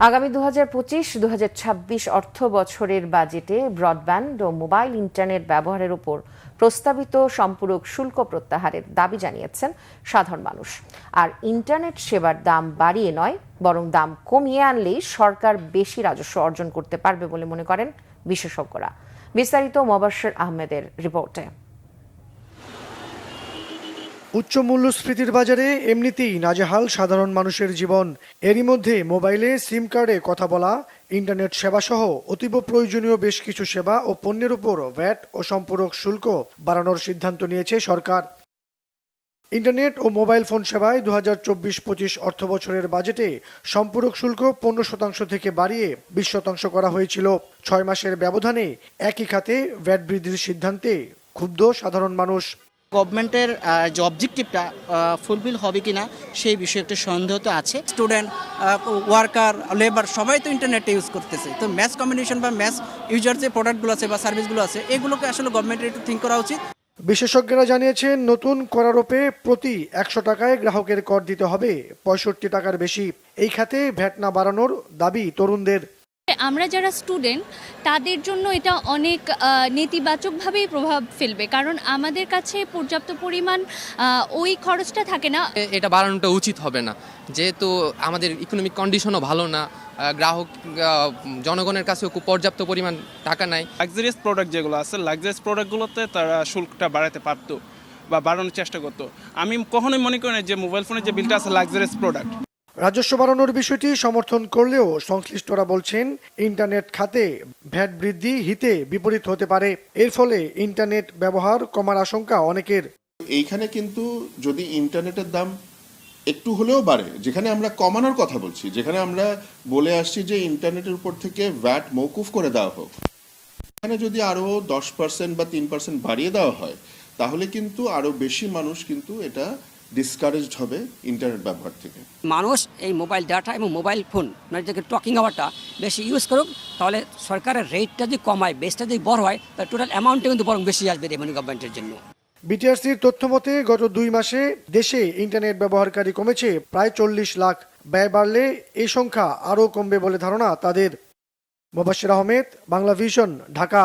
আগামী ২০২৫-২০২৬ অর্থ বছরের বাজেটে ব্রডব্যান্ড ও মোবাইল ইন্টারনেট ব্যবহারের উপর প্রস্তাবিত সম্পূরক শুল্ক প্রত্যাহারের দাবি জানিয়েছেন সাধারণ মানুষ। আর ইন্টারনেট সেবার দাম বাড়িয়ে নয়, বরং দাম কমিয়ে আনলেই সরকার বেশি রাজস্ব অর্জন করতে পারবে বলে মনে করেন বিশেষজ্ঞরা। বিস্তারিত মোবাশ্বের আহমেদের রিপোর্টে। উচ্চ মূল্যস্ফীতির বাজারে এমনিতেই নাজেহাল সাধারণ মানুষের জীবন। এরই মধ্যে মোবাইলে সিম কার্ডে কথা বলা, ইন্টারনেট সেবা সহ অতীব প্রয়োজনীয় বেশ কিছু সেবা ও পণ্যের উপর ভ্যাট ও সম্পূরক শুল্ক বাড়ানোর সিদ্ধান্ত নিয়েছে সরকার। ইন্টারনেট ও মোবাইল ফোন সেবায় ২০২৪-২৫ অর্থ বছরের বাজেটে সম্পূরক শুল্ক ১৫% থেকে বাড়িয়ে ২০% করা হয়েছিল। ৬ মাসের ব্যবধানে একই খাতে ভ্যাট বৃদ্ধির সিদ্ধান্তে ক্ষুব্ধ সাধারণ মানুষ। গভর্নমেন্টের যে অবজেক্টিভটা ফুলফিল হবে কিনা সেই বিষয়ে একটা সন্দেহ তো আছে। স্টুডেন্ট, ওয়ার্কার, লেবার সবাই তো ইন্টারনেটে ইউজ করতেছে, তো ম্যাস কমিউনিকেশন বা ম্যাস ইউজার যে প্রোডাক্টগুলো আছে বা সার্ভিসগুলো আছে এগুলোকে আসলে গভর্নমেন্টের একটু থিঙ্ক করা উচিত। বিশেষজ্ঞরা জানিয়েছেন, নতুন করারোপে প্রতি ১০০ টাকায় গ্রাহকের কর দিতে হবে ৬৫ টাকার বেশি। এই খাতে ভ্যাট না বাড়ানোর দাবি তরুণদের। আমরা যারা স্টুডেন্ট তাদের জন্য এটা অনেক নেতিবাচকভাবেই প্রভাব ফেলবে, কারণ আমাদের কাছে পর্যাপ্ত পরিমাণ ওই খরচটা থাকে না। এটা বাড়ানোটা উচিত হবে না, যেহেতু আমাদের ইকোনমিক কন্ডিশনও ভালো না, গ্রাহক জনগণের কাছেও খুব পর্যাপ্ত পরিমাণ টাকা নাই। লাক্সারিয়াস প্রোডাক্ট যেগুলো আছে, লাক্সারিয়াস প্রোডাক্টগুলোতে তারা শুল্কটা বাড়াতে পারতো বা বাড়ানোর চেষ্টা করতো। আমি কখনোই মনে করি না যে মোবাইল ফোনের যে বিলটা আছে লাক্সারিয়াস প্রোডাক্ট। রাজস্ব বাড়ানোর বিষয়টি সমর্থন করলেও সংশ্লিষ্টরা বলছেন, ইন্টারনেট খাতে ভ্যাট বৃদ্ধি হিতে বিপরীত হতে পারে। এর ফলে ইন্টারনেট ব্যবহার কমার আশঙ্কা অনেকের। এইখানে কিন্তু যদি ইন্টারনেটের দাম একটু হলেও বাড়ে, যেখানে আমরা কমানোর কথা বলছি, যেখানে আমরা বলে আসছি যে ইন্টারনেটের উপর থেকে ভ্যাট মওকুফ করে দেওয়া হোক, এখানে যদি আরো 10% বা 3% বাড়িয়ে দেওয়া হয়, তাহলে কিন্তু আরো বেশি মানুষ কিন্তু এটা ডিসকারেজড হবে ইন্টারনেট ব্যবহার থেকে। মানুষ এই মোবাইল ডাটা এবং মোবাইল ফোন যে টকিং আওয়ারটা বেশি ইউজ করুক, তাহলে সরকারের রেটটা যদি কমায়, বেসটা যদি বড় হয়, তাহলে টোটাল অ্যামাউন্টটা কিন্তু বরং বেশি আসবে রেভিনিউ গভর্নমেন্টের জন্য। বিটিআরসির তথ্য মতে গত 2 মাসে দেশে ইন্টারনেট ব্যবহারকারী কমেছে প্রায় 40 লাখ। ব্যয় বাড়লে এই সংখ্যা আরও কমবে বলে ধারণা তাদের। মোবাশ্বের আহমেদ, বাংলা ভিশন, ঢাকা।